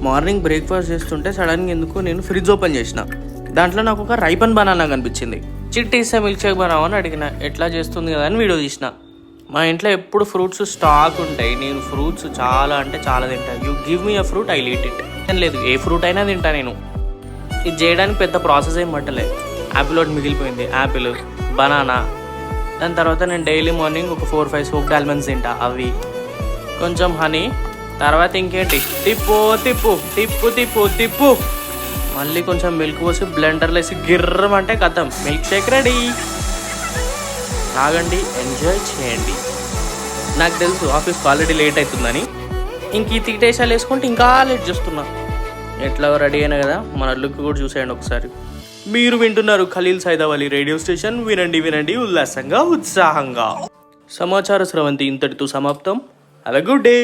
Morning breakfast చేస్తుంటే సడన్గా ఎందుకు నేను ఫ్రిడ్జ్ ఓపెన్ చేసిన. దాంట్లో నాకు ఒక రైపన్ బనానా కనిపించింది. చిట్టి ఇస్తే మిల్క్ షేక్ బనావని అడిగిన, ఎట్లా చేస్తుంది కదా అని వీడియో తీసిన. మా ఇంట్లో ఎప్పుడు ఫ్రూట్స్ స్టాక్ ఉంటాయి. నేను ఫ్రూట్స్ చాలా అంటే చాలా తింటాను. You give me a fruit I eat it. లేదు, ఏ ఫ్రూట్ అయినా తింటా నేను. ఇది చేయడానికి పెద్ద ప్రాసెస్ ఏం పట్టలే. యాపిల్ ఒకటి మిగిలిపోయింది, యాపిల్, బనానా. దాని తర్వాత నేను డైలీ మార్నింగ్ ఒక 4-5 సోక్డ్ ఆల్మండ్స్ తింటా, అవి, కొంచెం హనీ. తర్వాత ఇంకేంటి, తిప్పు తిప్పు తిప్పు తిప్పు తిప్పు, మళ్ళీ కొంచెం మిల్క్ పోసి బ్లెండర్లో వేసి గిర్రమంటే కథం, మిల్క్ షేక్ రెడీ. తాగండి, ఎంజాయ్ చేయండి. నాకు తెలుసు ఆఫీస్కి ఆల్రెడీ లేట్ అవుతుందని. ఇంక ఈ తీటేసాలు వేసుకుంటే ఇంకా లేట్ చేస్తున్నా. ఎట్లా రెడీ అయినా కదా, మన లుక్ కూడా చూసేయండి ఒకసారి. మీరు వింటున్నారు ఖలీల్ సైదావలి రేడియో స్టేషన్. వినండి వినండి ఉల్లాసంగా ఉత్సాహంగా. సమాచార స్రవంతి ఇంతటితో సమాప్తం. Have a good day.